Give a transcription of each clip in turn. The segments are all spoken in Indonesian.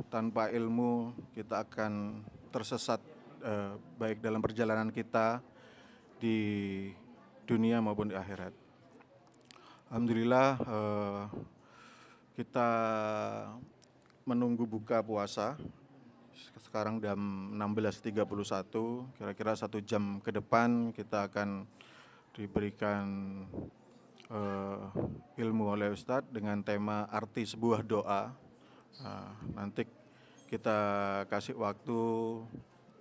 tanpa ilmu kita akan tersesat baik dalam perjalanan kita di dunia maupun di akhirat. Alhamdulillah kita menunggu buka puasa. Sekarang jam 16.31, kira-kira 1 jam ke depan kita akan diberikan ilmu oleh Ustadz dengan tema arti sebuah doa. Nanti kita kasih waktu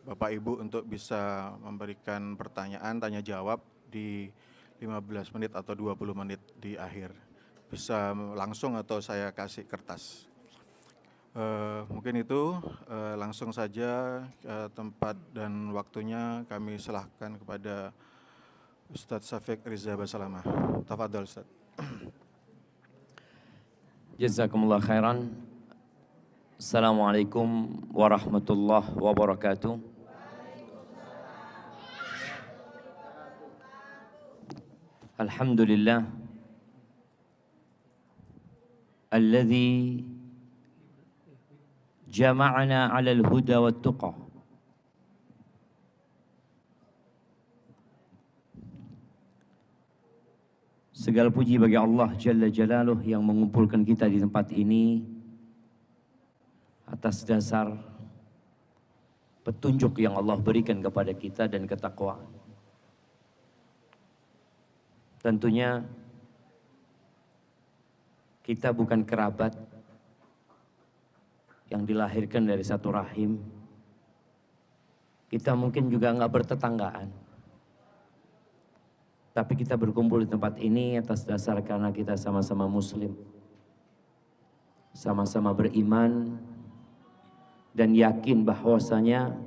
Bapak Ibu untuk bisa memberikan pertanyaan, tanya jawab di 15 menit atau 20 menit di akhir. Bisa langsung atau saya kasih kertas. Mungkin itu langsung saja tempat dan waktunya kami serahkan kepada Ustadz Syafiq Riza Basalamah. Tafadhol Ustadz. Jazakumullah khairan. Assalamualaikum warahmatullahi wabarakatuh. Alhamdulillah alladzi jama'ana 'alal huda wat tuqa. Segala puji bagi Allah Jalla Jalaluh yang mengumpulkan kita di tempat ini atas dasar petunjuk yang Allah berikan kepada kita dan ketakwaan. Tentunya kita bukan kerabat yang dilahirkan dari satu rahim. Kita mungkin juga nggak bertetanggaan. Tapi kita berkumpul di tempat ini atas dasar karena kita sama-sama muslim. Sama-sama beriman dan yakin bahwasanya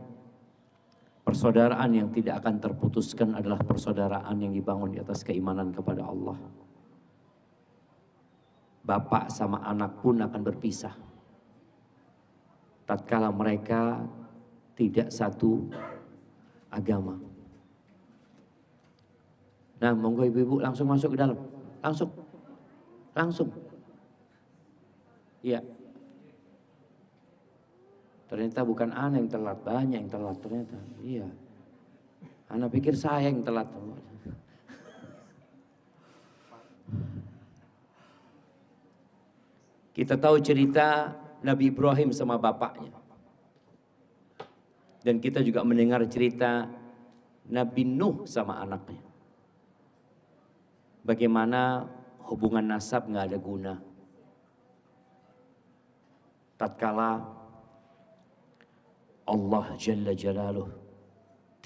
persaudaraan yang tidak akan terputuskan adalah persaudaraan yang dibangun di atas keimanan kepada Allah. Bapak sama anak pun akan berpisah tatkala mereka tidak satu agama. Nah, monggo ibu-ibu langsung masuk ke dalam. Langsung. Iya. Ternyata bukan ana yang telat, banyak yang telat ternyata. Iya. Ana pikir saya yang telat. Kita tahu cerita Nabi Ibrahim sama bapaknya. Dan kita juga mendengar cerita Nabi Nuh sama anaknya. Bagaimana hubungan nasab nggak ada guna. Tatkala Allah Jalla Jalaluh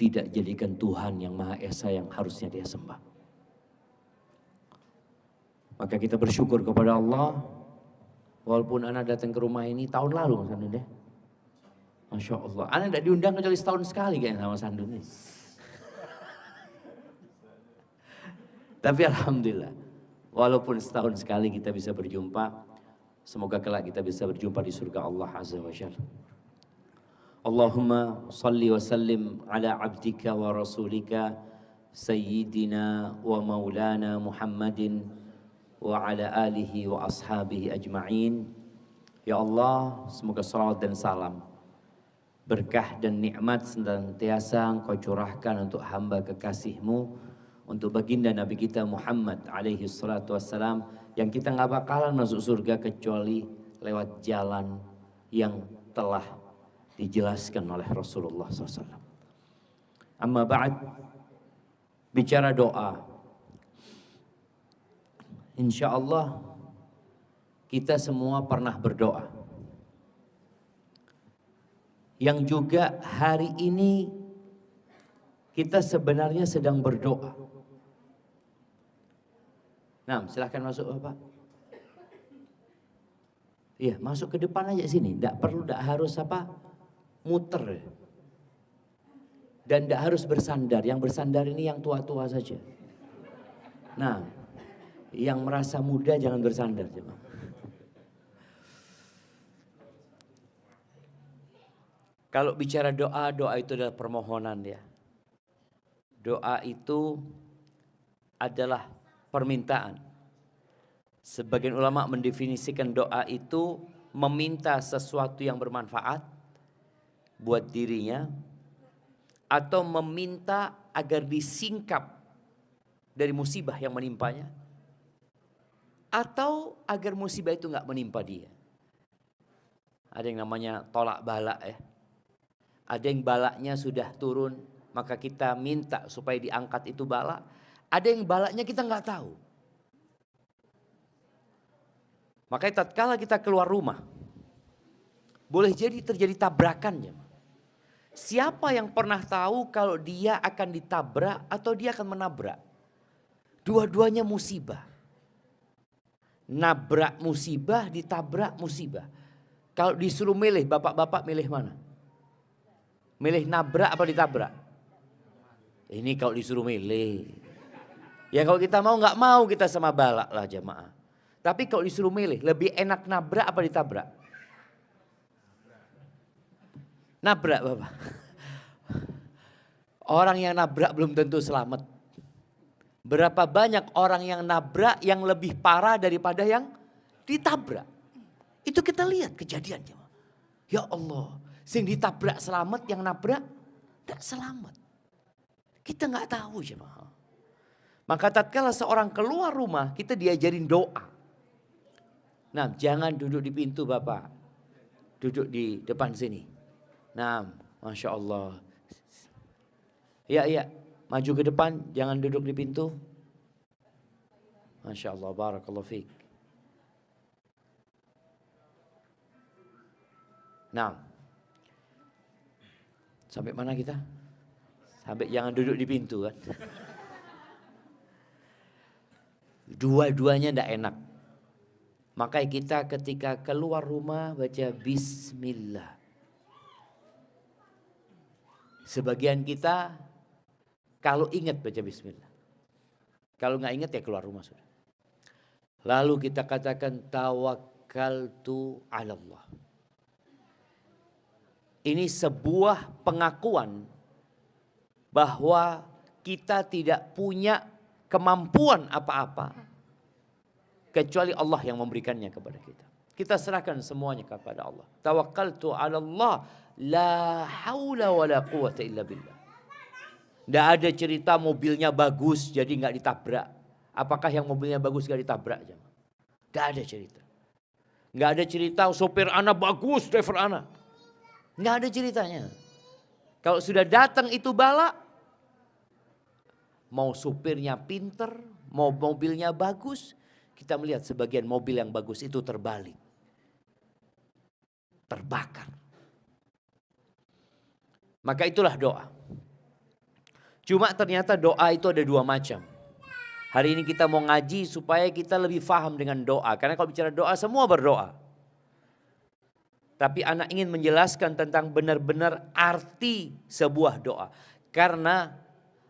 tidak jadikan Tuhan yang Maha Esa yang harusnya dia sembah. Maka kita bersyukur kepada Allah. Walaupun Ana datang ke rumah ini tahun lalu Mas Andun ya. Masya Allah. Ana tidak diundang kecuali setahun sekali kayaknya sama Mas Andun ini. Tapi alhamdulillah, walaupun setahun sekali kita bisa berjumpa, semoga kelak kita bisa berjumpa di surga Allah Azza wa Jalla. Allahumma salli wa sallim ala abdika wa rasulika sayyidina wa maulana Muhammadin wa ala alihi wa ashabihi ajma'in. Ya Allah, semoga salawat dan salam, berkah dan nikmat senantiasa Engkau curahkan untuk hamba kekasih-Mu, untuk baginda Nabi kita Muhammad alaihi salatu wassalam, yang kita nggak bakalan masuk surga kecuali lewat jalan yang telah dijelaskan oleh Rasulullah SAW. Amma ba'd, bicara doa. Insya Allah kita semua pernah berdoa. Yang juga hari ini kita sebenarnya sedang berdoa. Nah, silahkan masuk Bapak. Iya, masuk ke depan aja sini. Tidak perlu, tidak harus apa, muter. Dan tidak harus bersandar. Yang bersandar ini yang tua-tua saja. Nah, yang merasa muda jangan bersandar. Kalau bicara doa, doa itu adalah permohonan ya. Doa itu adalah permintaan. Sebagian ulama mendefinisikan doa itu meminta sesuatu yang bermanfaat buat dirinya, atau meminta agar disingkap dari musibah yang menimpanya, atau agar musibah itu nggak menimpa dia. Ada yang namanya tolak balak ya. Ada yang balaknya sudah turun, maka kita minta supaya diangkat itu balak. Ada yang balaknya kita nggak tahu. Makanya tatkala kita keluar rumah, boleh jadi terjadi tabrakan. Siapa yang pernah tahu kalau dia akan ditabrak atau dia akan menabrak? Dua-duanya musibah. Nabrak musibah, ditabrak musibah. Kalau disuruh milih, bapak-bapak milih mana? Milih nabrak apa ditabrak? Ini kalau disuruh milih. Ya kalau kita mau nggak mau kita sama balak lah jamaah. Tapi kalau disuruh milih, lebih enak nabrak apa ditabrak? Nabrak bapak. Orang yang nabrak belum tentu selamat. Berapa banyak orang yang nabrak yang lebih parah daripada yang ditabrak. Itu kita lihat kejadiannya. Ya Allah, sing ditabrak selamat, yang nabrak tidak selamat. Kita nggak tahu jemaah. Maka tatkala seorang keluar rumah, kita diajarin doa. Nah, jangan duduk di pintu bapak. Duduk di depan sini. Nah, Masya Allah. Ya, maju ke depan, jangan duduk di pintu. Masya Allah, barakallahu fiik. Nah, sampai mana kita? Sampai jangan duduk di pintu kan. Dua-duanya tidak enak. Makanya kita ketika keluar rumah baca bismillah. Sebagian kita kalau ingat baca bismillah. Kalau nggak ingat ya keluar rumah sudah. Lalu kita katakan tawakkaltu 'ala Allah. Ini sebuah pengakuan bahwa kita tidak punya kemampuan apa-apa kecuali Allah yang memberikannya kepada kita. Kita serahkan semuanya kepada Allah. Tawakkaltu 'ala Allah, la haula wala quwata illa billah. Tidak ada cerita mobilnya bagus jadi nggak ditabrak. Apakah yang mobilnya bagus nggak ditabrak? Tidak ada cerita. Nggak ada cerita sopir anak bagus, driver anak. Nggak ada ceritanya. Kalau sudah datang itu bala, mau supirnya pinter, mau mobilnya bagus, kita melihat sebagian mobil yang bagus itu terbalik. Terbakar. Maka itulah doa. Cuma ternyata doa itu ada dua macam. Hari ini kita mau ngaji supaya kita lebih paham dengan doa. Karena kalau bicara doa semua berdoa. Tapi anak ingin menjelaskan tentang benar-benar arti sebuah doa. Karena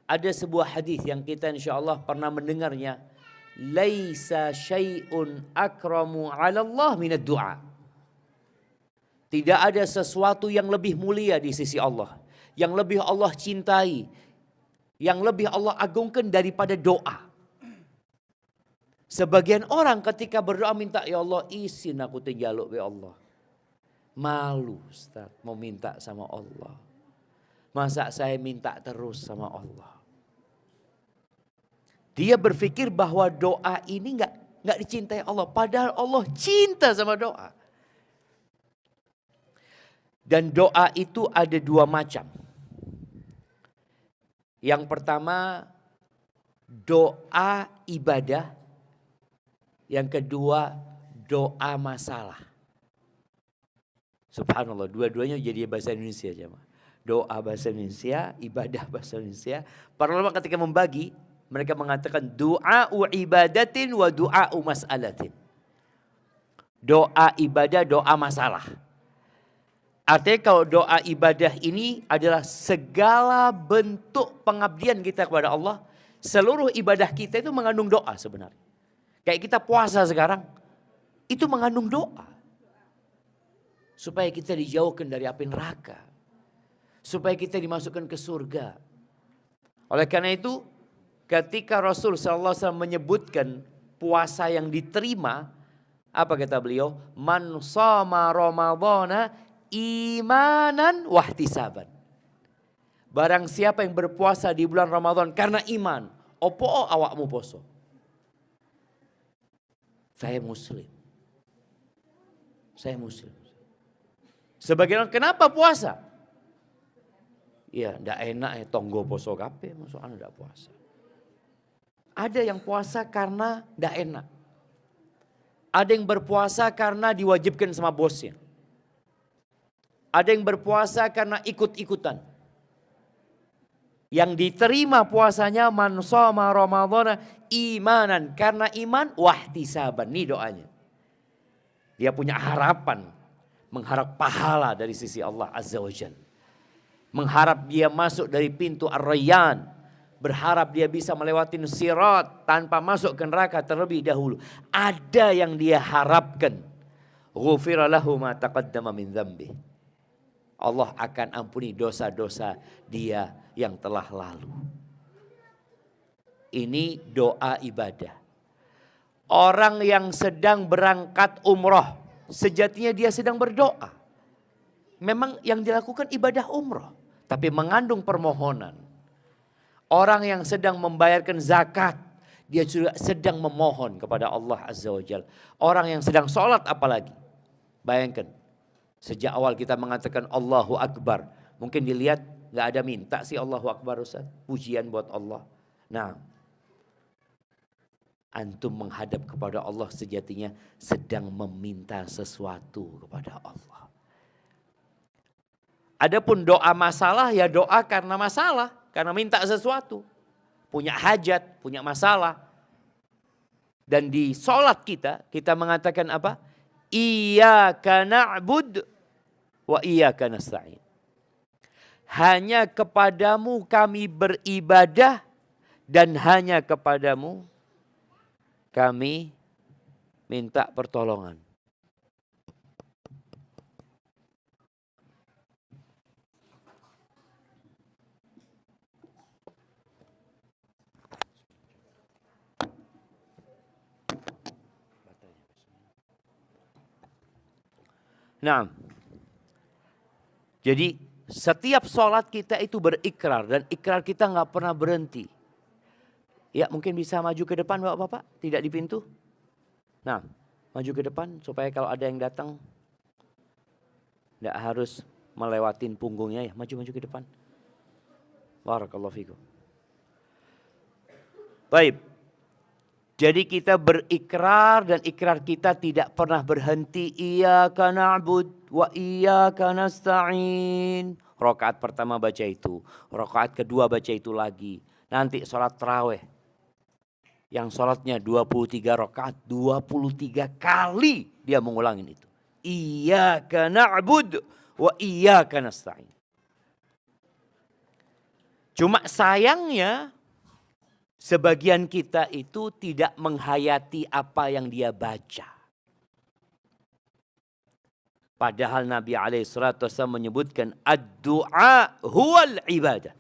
ada sebuah hadis yang kita insya Allah pernah mendengarnya. Laisa syai'un akramu 'ala Allah minad du'a. Tidak ada sesuatu yang lebih mulia di sisi Allah. Yang lebih Allah cintai. Yang lebih Allah agungkan daripada doa. Sebagian orang ketika berdoa minta, ya Allah isin aku tinggaluk ya Allah. Malu Ustaz mau minta sama Allah. Masa saya minta terus sama Allah. Dia berpikir bahwa doa ini nggak dicintai Allah. Padahal Allah cinta sama doa. Dan doa itu ada dua macam. Yang pertama doa ibadah. Yang kedua doa masalah. Subhanallah, dua-duanya jadi bahasa Indonesia aja. Doa bahasa Indonesia, ibadah bahasa Indonesia. Para ulama ketika membagi, mereka mengatakan du'a'u ibadatin wa du'a'u mas'alatin. Doa ibadah, doa masalah. Artinya kalau doa ibadah ini adalah segala bentuk pengabdian kita kepada Allah. Seluruh ibadah kita itu mengandung doa sebenarnya. Kayak kita puasa sekarang, itu mengandung doa. Supaya kita dijauhkan dari api neraka. Supaya kita dimasukkan ke surga. Oleh karena itu, ketika Rasul SAW menyebutkan puasa yang diterima Apa kata beliau? Man shoma Ramadhana imanan wahtisaban. Barang siapa yang berpuasa di bulan Ramadan karena iman, opo awakmu poso? Saya muslim. Saya muslim. Sebagian orang kenapa puasa? Ya, ndak enak ya tonggo poso kabeh, masuk anu ndak puasa. Ada yang puasa karena ndak enak. Ada yang berpuasa karena diwajibkan sama bosnya. Ada yang berpuasa karena ikut-ikutan. Yang diterima puasanya man shoma Ramadhana imanan, karena iman wahtisaban. Ini doanya. Dia punya harapan, mengharap pahala dari sisi Allah Azza wa Jalla. Mengharap dia masuk dari pintu Ar-Rayyan. Berharap dia bisa melewati sirat tanpa masuk ke neraka terlebih dahulu. Ada yang dia harapkan. Ghufira lahu ma taqaddama min dzambih. Allah akan ampuni dosa-dosa dia yang telah lalu. Ini doa ibadah. Orang yang sedang berangkat umroh, sejatinya dia sedang berdoa. Memang yang dilakukan ibadah umroh, tapi mengandung permohonan. Orang yang sedang membayarkan zakat, dia juga sedang memohon kepada Allah Azza wa Jalla. Orang yang sedang sholat apalagi. Bayangkan, sejak awal kita mengatakan Allahu Akbar. Mungkin dilihat gak ada minta sih Allahu Akbar Ustaz. Pujian buat Allah. Nah, antum menghadap kepada Allah sejatinya sedang meminta sesuatu kepada Allah. Adapun doa masalah ya doa karena masalah. Karena minta sesuatu. Punya hajat, punya masalah. Dan di sholat kita mengatakan apa? Iyyaka na'bud wa iyyaka nasta'in. Hanya kepadamu kami beribadah dan hanya kepadamu kami minta pertolongan. Nah, jadi setiap sholat kita itu berikrar dan ikrar kita nggak pernah berhenti. Ya mungkin bisa maju ke depan bapak-bapak, tidak di pintu. Nah, maju ke depan supaya kalau ada yang datang tidak harus melewatin punggungnya ya, maju-maju ke depan. Barakallahu fikum. Baik. Jadi kita berikrar dan ikrar kita tidak pernah berhenti. Iyyaka na'bud wa iyyaka nasta'in. Rakaat pertama baca itu. Rakaat kedua baca itu lagi. Nanti sholat tarawih. Yang sholatnya 23 rakaat. 23 kali dia mengulangin itu. Iyyaka na'bud wa iyyaka nasta'in. Cuma sayangnya sebagian kita itu tidak menghayati apa yang dia baca. Padahal Nabi SAW menyebutkan ad-du'a huwal ibadah.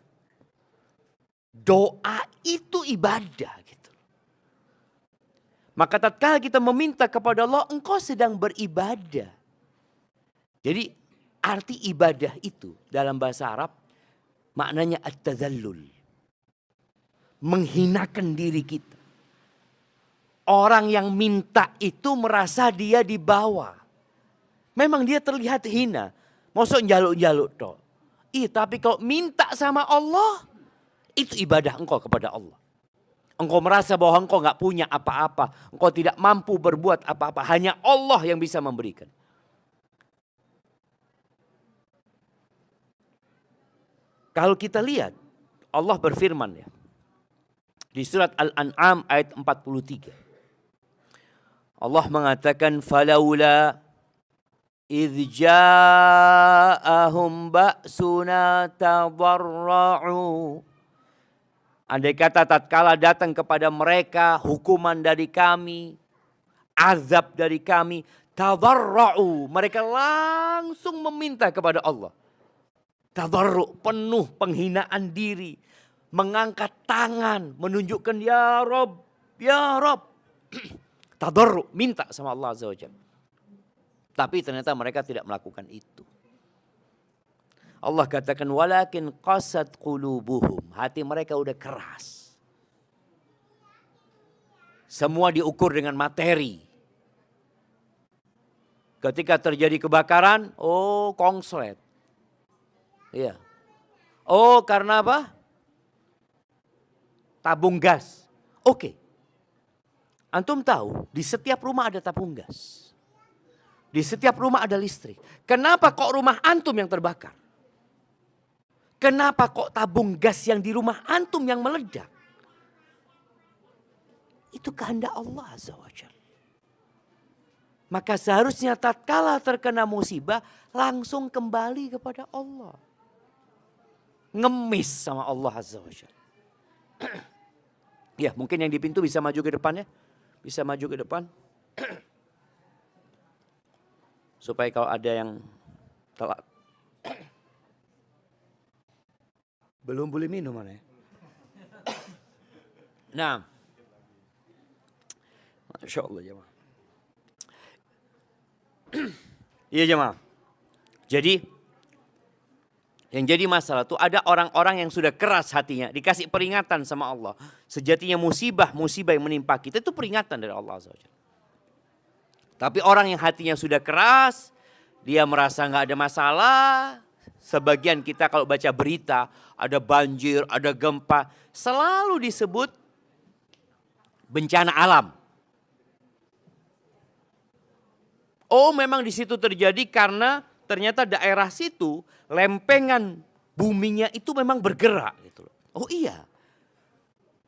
Doa itu ibadah gitu. Maka tatkala kita meminta kepada Allah, engkau sedang beribadah. Jadi arti ibadah itu dalam bahasa Arab maknanya at-tazallul. Menghinakan diri kita. Orang yang minta itu merasa dia di bawah. Memang dia terlihat hina. Mosok njaluk-njaluk toh. Tapi kalau minta sama Allah, itu ibadah engkau kepada Allah. Engkau merasa bahwa engkau gak punya apa-apa. Engkau tidak mampu berbuat apa-apa. Hanya Allah yang bisa memberikan. Kalau kita lihat, Allah berfirman ya. Di surat Al-An'am ayat 43. Allah mengatakan falaula idh ja'ahum ba'suna tadarra'u. Andai kata tatkala datang kepada mereka hukuman dari kami, azab dari kami, tadarra'u. Mereka langsung meminta kepada Allah. Tadarru' penuh penghinaan diri. Mengangkat tangan, menunjukkan ya Rob, ya Rob. tadarru, minta sama Allah Azza wa Jalla. Tapi ternyata mereka tidak melakukan itu. Allah katakan walakin qasat qulubuhum, hati mereka udah keras. Semua diukur dengan materi. Ketika terjadi kebakaran, oh konslet. Iya. Oh karena apa? Tabung gas. Oke. Antum tahu di setiap rumah ada tabung gas. Di setiap rumah ada listrik. Kenapa kok rumah antum yang terbakar? Kenapa kok tabung gas yang di rumah antum yang meledak? Itu kehendak Allah Azza wa Jalla. Maka seharusnya tatkala terkena musibah langsung kembali kepada Allah. Ngemis sama Allah Azza wa Jalla. Ya mungkin yang di pintu bisa maju ke depan ya. Bisa maju ke depan. Supaya kalau ada yang telat. Belum boleh minum mana ya. Nah. Masya Allah jemaah. Iya jemaah. Jadi yang jadi masalah itu ada orang-orang yang sudah keras hatinya. Dikasih peringatan sama Allah. Sejatinya musibah yang menimpa kita itu peringatan dari Allah Azza wa Jalla. Tapi orang yang hatinya sudah keras, dia merasa nggak ada masalah. Sebagian kita kalau baca berita, ada banjir, ada gempa, selalu disebut bencana alam. Oh memang di situ terjadi karena ternyata daerah situ lempengan buminya itu memang bergerak. Gitu. Oh iya.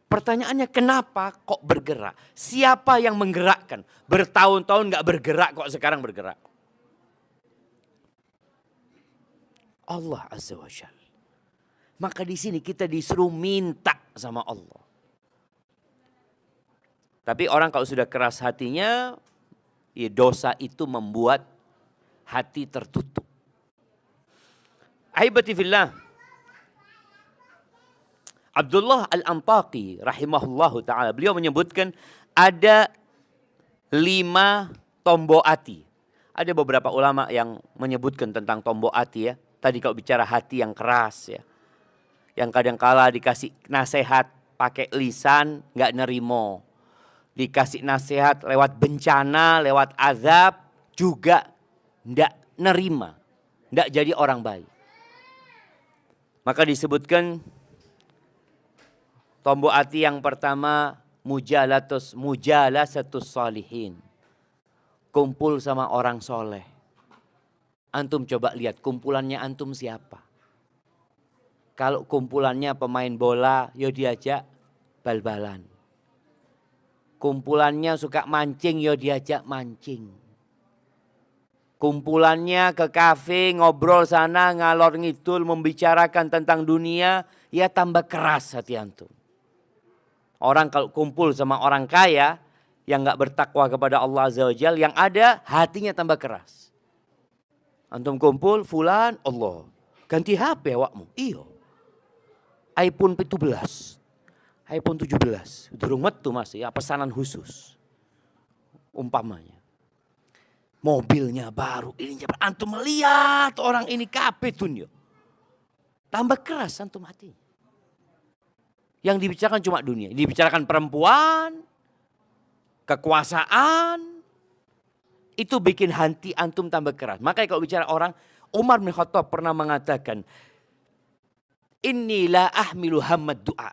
Pertanyaannya kenapa kok bergerak? Siapa yang menggerakkan? Bertahun-tahun gak bergerak kok sekarang bergerak? Allah Azza wa Jalla. Maka di sini kita disuruh minta sama Allah. Tapi orang kalau sudah keras hatinya, ya dosa itu membuat hati tertutup. Ahibati fillah. Abdullah Al-Antaqi rahimahullahu ta'ala. Beliau menyebutkan ada 5 tombok hati. Ada beberapa ulama yang menyebutkan tentang tombok hati ya. Tadi kalau bicara hati yang keras ya. Yang kadangkala dikasih nasihat pakai lisan gak nerimo. Dikasih nasihat lewat bencana, lewat azab juga gak nerima. Gak jadi orang baik. Maka disebutkan tombok hati yang pertama mujalasatus salihin. Kumpul sama orang soleh. Antum coba lihat kumpulannya antum siapa. Kalau kumpulannya pemain bola, yo diajak bal-balan. Kumpulannya suka mancing, yo diajak mancing. Kumpulannya ke kafe, ngobrol sana, ngalor ngidul, membicarakan tentang dunia, ya tambah keras hati antum. Orang kalau kumpul sama orang kaya yang gak bertakwa kepada Allah Azza wa Jalla, yang ada hatinya tambah keras. Antum kumpul, fulan, Allah. Ganti HP awakmu. Iya. iPhone 17. iPhone 17. Durung metu mas ya, pesanan khusus. Umpamanya. Mobilnya baru. Ini antum melihat orang ini kabeh dunia. Tambah keras antum hatinya. Yang dibicarakan cuma dunia. Dibicarakan perempuan, kekuasaan. Itu bikin hati antum tambah keras. Makanya kalau bicara orang, Umar bin Khattab pernah mengatakan, Inilah ahmilu hammad doa.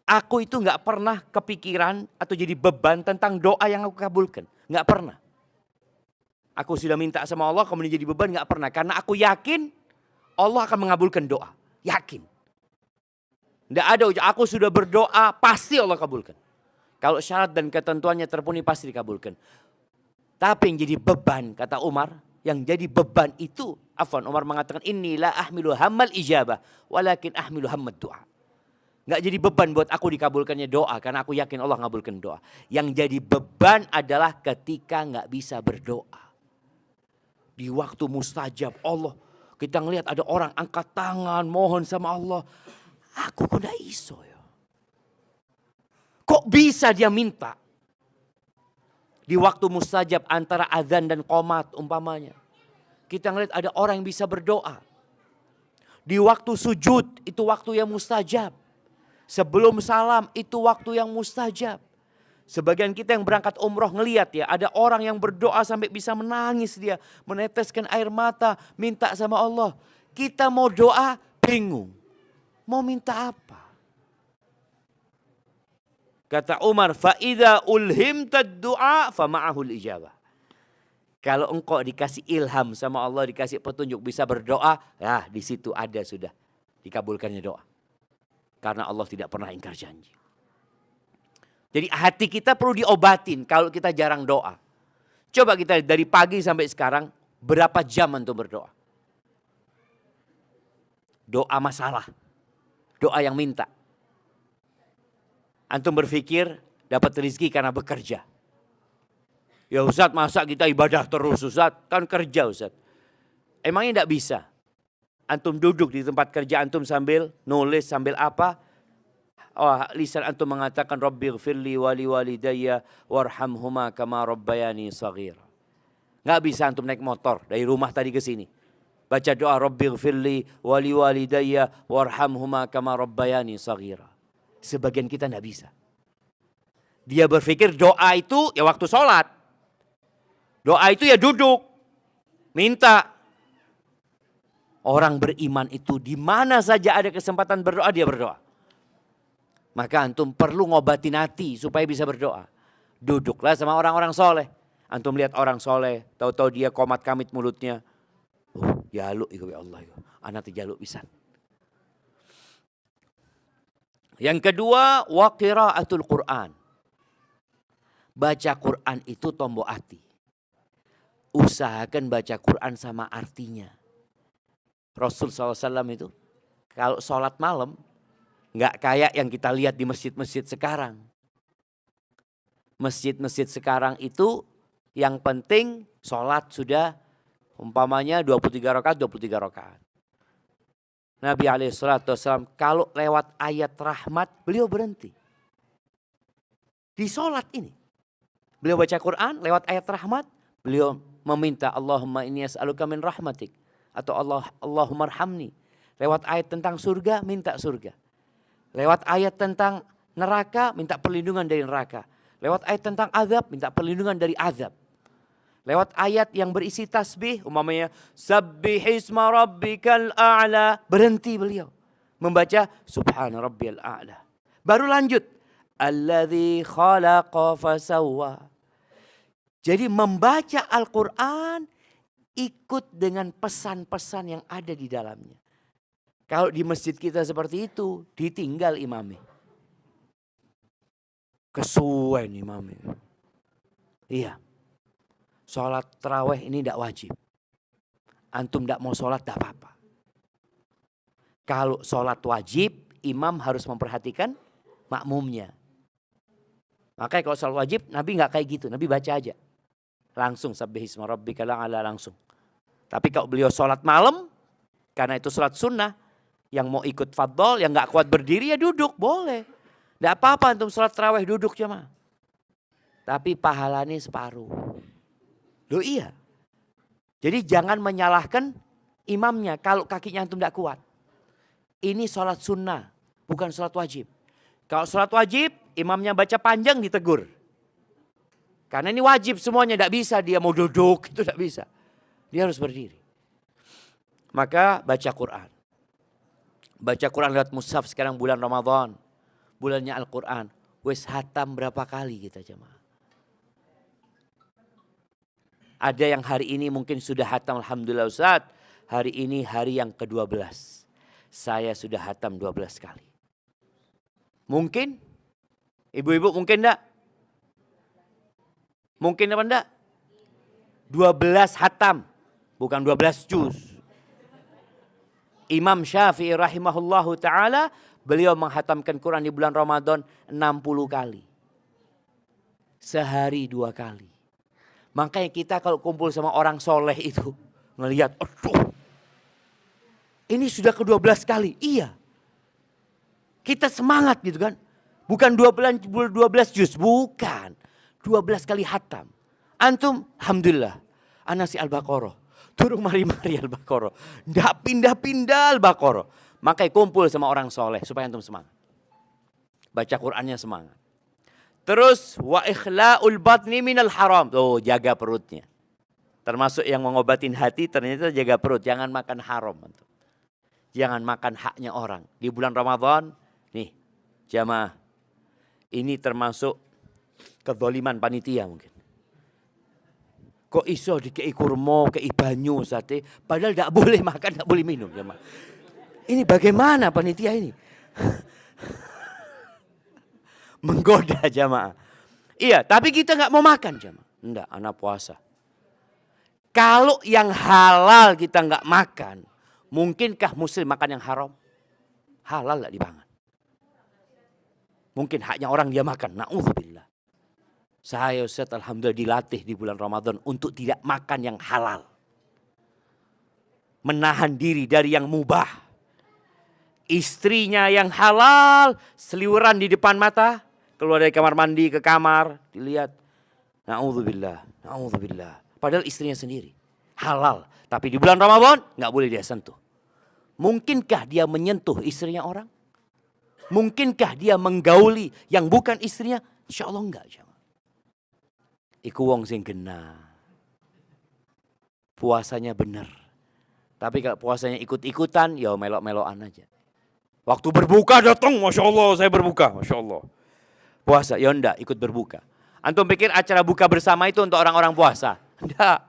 Aku itu gak pernah kepikiran atau jadi beban tentang doa yang aku kabulkan. Gak pernah. Aku sudah minta sama Allah, kemudian jadi beban gak pernah. Karena aku yakin Allah akan mengabulkan doa. Yakin. Tidak ada ujian, aku sudah berdoa, pasti Allah kabulkan. Kalau syarat dan ketentuannya terpenuhi, pasti dikabulkan. Tapi yang jadi beban, kata Umar, yang jadi beban itu, Umar mengatakan, Inilah ahmilu hammal ijabah, walakin ahmilu hammad doa. Nggak jadi beban buat aku dikabulkannya doa, karena aku yakin Allah ngabulkan doa. Yang jadi beban adalah ketika nggak bisa berdoa. Di waktu mustajab Allah, kita ngelihat ada orang angkat tangan, mohon sama Allah. Aku kok gak iso ya. Kok bisa dia minta? Di waktu mustajab antara azan dan qomat umpamanya. Kita ngeliat ada orang yang bisa berdoa. Di waktu sujud itu waktu yang mustajab. Sebelum salam itu waktu yang mustajab. Sebagian kita yang berangkat umroh ngeliat ya, ada orang yang berdoa sampai bisa menangis dia. Meneteskan air mata, minta sama Allah. Kita mau doa bingung. Mau minta apa? Kata Umar, فَإِذَا أُلْهِمْتَ الدُّعَى فَمَعَهُ الْإِجَابَةِ. Kalau engkau dikasih ilham sama Allah, dikasih petunjuk bisa berdoa, ya di situ ada sudah dikabulkannya doa. Karena Allah tidak pernah ingkar janji. Jadi hati kita perlu diobatin kalau kita jarang doa. Coba kita dari pagi sampai sekarang, berapa jam antum berdoa? Doa masalah, doa yang minta. Antum berpikir dapat rezeki karena bekerja. Ya Ustadz, masa kita ibadah terus Ustadz? Kan kerja Ustadz. Emangnya tidak bisa? Antum duduk di tempat kerja antum sambil nulis, sambil apa? Oh, lisan antum mengatakan Rabbighfirli wali walidayya warhamhuma kama rabbayani shaghira. Nggak bisa antum naik motor dari rumah tadi ke sini. Baca doa Rabbighfirli wali walidayya warhamhuma kama rabbayani shaghira. Sebagian kita tidak bisa. Dia berpikir doa itu ya waktu sholat. Doa itu ya duduk, minta. Orang beriman itu di mana saja ada kesempatan berdoa dia berdoa. Maka antum perlu ngobatin hati supaya bisa berdoa. Duduklah sama orang-orang soleh. Antum lihat orang soleh, tahu-tahu dia komat kamit mulutnya. Jaluk iku ya Allah, anak jaluk pisan. Yang kedua, wa qiraatul Quran. Baca Quran itu tombok hati. Usahakan baca Quran sama artinya. Rasul SAW itu kalau sholat malam nggak kayak yang kita lihat di masjid-masjid sekarang. Masjid-masjid sekarang itu yang penting sholat sudah umpamanya 23 rakaat, 23 rakaat. Nabi SAW kalau lewat ayat rahmat beliau berhenti. Di sholat ini. Beliau baca Quran lewat ayat rahmat. Beliau meminta Allahumma inni as'aluka min rahmatik. Atau Allahumma arhamni. Lewat ayat tentang surga, minta surga. Lewat ayat tentang neraka, minta perlindungan dari neraka. Lewat ayat tentang azab, minta perlindungan dari azab. Lewat ayat yang berisi tasbih, umpamanya Sabbihisma rabbikal a'la. Berhenti beliau. Membaca Subhana rabbiyal a'la. Baru lanjut. Alladzi khalaqa fasawwa. Jadi membaca Al-Quran ikut dengan pesan-pesan yang ada di dalamnya. Kalau di masjid kita seperti itu, ditinggal imamnya. Kesuwen imamnya. Iya. Sholat tarawih ini tidak wajib. Antum tidak mau sholat tidak apa-apa. Kalau sholat wajib, imam harus memperhatikan makmumnya. Makanya kalau sholat wajib, Nabi nggak kayak gitu. Nabi baca aja. Langsung sabbihisma rabbikal a'la langsung. Tapi kalau beliau sholat malam, karena itu sholat sunnah, yang mau ikut fadol, yang gak kuat berdiri ya duduk, boleh. Tidak apa-apa antum sholat tarawih duduk jemaah. Tapi pahalanya separuh. Loh iya. Jadi jangan menyalahkan imamnya kalau kakinya antum tidak kuat. Ini sholat sunnah, bukan sholat wajib. Kalau sholat wajib, imamnya baca panjang ditegur. Karena ini wajib semuanya, tidak bisa dia mau duduk, itu tidak bisa. Dia harus berdiri. Maka baca Quran. Baca Quran lewat mushaf sekarang bulan Ramadan. Bulannya Al-Quran. Wes hatam berapa kali kita jemaah. Ada yang hari ini mungkin sudah hatam, alhamdulillah Ustaz. Hari ini hari yang ke-12. Saya sudah hatam 12 kali. Mungkin? Ibu-ibu mungkin enggak? Mungkin apa enggak? 12 hatam. Bukan 12 juz. Imam Syafi'i rahimahullahu ta'ala. Beliau menghatamkan Quran di bulan Ramadan 60 kali. Sehari 2 kali. Makanya kita kalau kumpul sama orang soleh itu. Ngelihat, aduh. Ini sudah ke-12 kali. Iya. Kita semangat gitu kan. Bukan 12 juz. Bukan. 12 kali hatam. Antum, alhamdulillah. Ana si Al-Baqarah. Turun mari-mari Al-Baqarah. Nggak pindah-pindah Al-Baqarah. Makanya kumpul sama orang soleh supaya antum semangat. Baca Qur'annya semangat. Terus wa ikhla'ul batni minal haram. Tuh jaga perutnya. Termasuk yang mengobatin hati ternyata jaga perut. Jangan makan haram. Jangan makan haknya orang. Di bulan Ramadan, nih jamaah. Ini termasuk kezaliman panitia mungkin. Kok iso dikei kurma, kei banyu, sate. Padahal tidak boleh makan, tidak boleh minum. Jamaah. Ini bagaimana panitia ini? Menggoda jamaah. Iya, tapi kita nggak mau makan jamaah. Enggak, anak puasa. Kalau yang halal kita nggak makan, mungkinkah muslim makan yang haram? Halal nggak dipangan. Mungkin haknya orang dia makan. Na'udzubillah. Saya Ustaz alhamdulillah dilatih di bulan Ramadan untuk tidak makan yang halal. Menahan diri dari yang mubah. Istrinya yang halal, seliweran di depan mata. Keluar dari kamar mandi ke kamar, dilihat. Na'udzubillah, na'udzubillah. Padahal istrinya sendiri. Halal. Tapi di bulan Ramadan nggak boleh dia sentuh. Mungkinkah dia menyentuh istrinya orang? Mungkinkah dia menggauli yang bukan istrinya? Insya Allah enggak. Iku wong sing genah. Puasanya benar. Tapi kalau puasanya ikut-ikutan, ya melok-melokan aja. Waktu berbuka datang, Masya Allah saya berbuka. Masya Allah. Puasa, ya enggak ikut berbuka. Antum pikir acara buka bersama itu untuk orang-orang puasa? Enggak.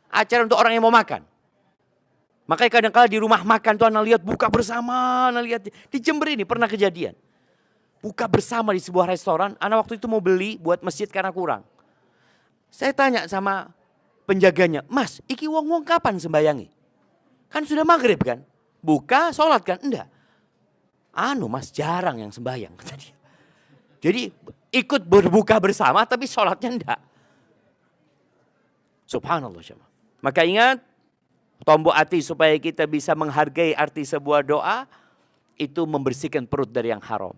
Acara untuk orang yang mau makan. Makanya kadang-kadang di rumah makan tuh anak lihat buka bersama. Anak lihat di Jember ini pernah kejadian. Buka bersama di sebuah restoran. Anak waktu itu mau beli buat masjid karena kurang. Saya tanya sama penjaganya, Mas, iki wong-wong kapan sembayangi? Kan sudah maghrib kan? Buka, sholat kan? Enggak. Mas jarang yang sembayang. Jadi ikut berbuka bersama tapi sholatnya enggak. Subhanallah. Maka ingat, tombok hati supaya kita bisa menghargai arti sebuah doa, itu membersihkan perut dari yang haram.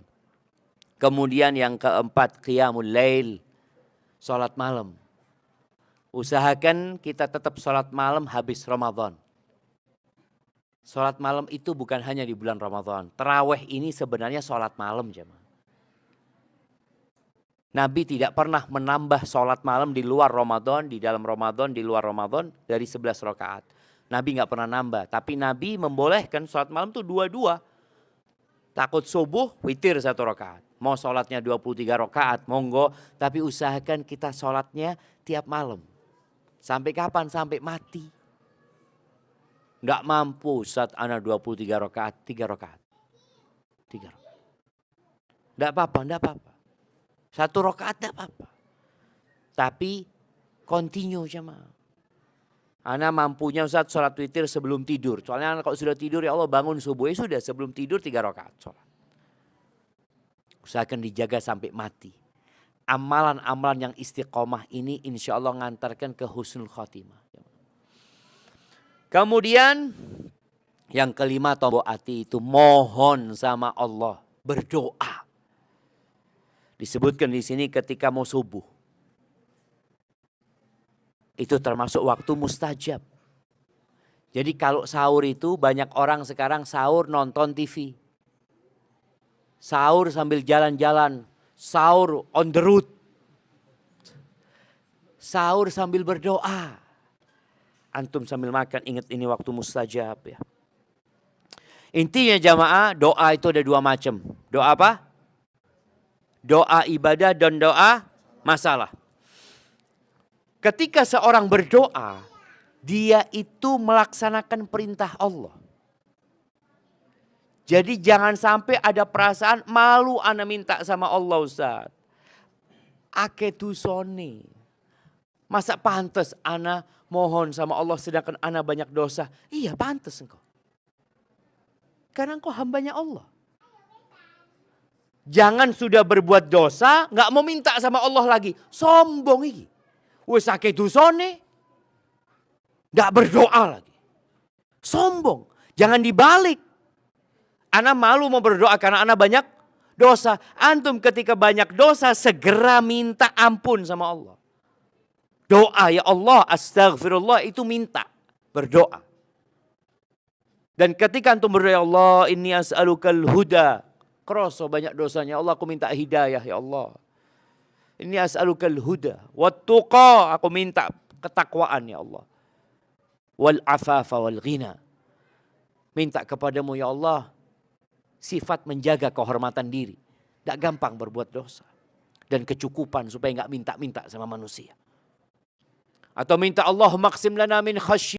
Kemudian yang keempat, qiyamul lail, sholat malam. Usahakan kita tetap sholat malam habis Ramadan. Sholat malam itu bukan hanya di bulan Ramadan. Tarawih ini sebenarnya sholat malam jemaah. Nabi tidak pernah menambah sholat malam di luar Ramadan, di dalam Ramadan, di luar Ramadan dari 11 rakaat. Nabi nggak pernah nambah. Tapi Nabi membolehkan sholat malam itu 2-2. Takut subuh, witir 1 rakaat. Mau sholatnya 23 rakaat, monggo. Tapi usahakan kita sholatnya tiap malam. Sampai kapan? Sampai mati. Nggak mampu saat ana 23 rakaat, 3 rakaat. 3 rakaat. Nggak apa-apa, nggak apa-apa. 1 rakaat nggak apa-apa. Tapi continue jemaah. Ana mampunya Ustaz sholat witir sebelum tidur. Soalnya kalau sudah tidur ya Allah bangun subuh. Ya sudah sebelum tidur 3 rakaat sholat. Usahakan dijaga sampai mati. Amalan-amalan yang istiqomah ini insya Allah ngantarkan ke husnul khotimah. Kemudian yang kelima tombok hati itu mohon sama Allah, berdoa. Disebutkan di sini ketika mau subuh. Itu termasuk waktu mustajab. Jadi kalau sahur itu banyak orang sekarang sahur nonton TV. Sahur sambil jalan-jalan. Sahur on the road. Sahur sambil berdoa. Antum sambil makan ingat ini waktu mustajab ya. Intinya jamaah doa itu ada 2 macam. Doa apa? Doa ibadah dan doa masalah. Ketika seorang berdoa, dia itu melaksanakan perintah Allah. Jadi jangan sampai ada perasaan malu ana minta sama Allah Ustaz. Ake dusone. Masa pantas ana mohon sama Allah sedangkan ana banyak dosa? Iya pantas engkau. Karena engkau hambanya Allah. Jangan sudah berbuat dosa, gak mau minta sama Allah lagi. Sombong ini. Wes ake dusone. Gak berdoa lagi. Sombong. Jangan dibalik. Ana malu mau berdoa karena ana banyak dosa. Antum ketika banyak dosa, segera minta ampun sama Allah. Doa, ya Allah, astagfirullah, itu minta. Berdoa. Dan ketika antum berdoa, ya Allah, inni as'alukal huda. Kroso banyak dosanya. Allah, aku minta hidayah, ya Allah. Inni as'alukal huda. Wattuqa, aku minta ketakwaan, ya Allah. Wal afafa wal ghina. Minta kepadamu, ya Allah, sifat menjaga kehormatan diri. Tidak gampang berbuat dosa. Dan kecukupan supaya nggak minta-minta sama manusia. Atau minta Allah maksim lana min khasyi.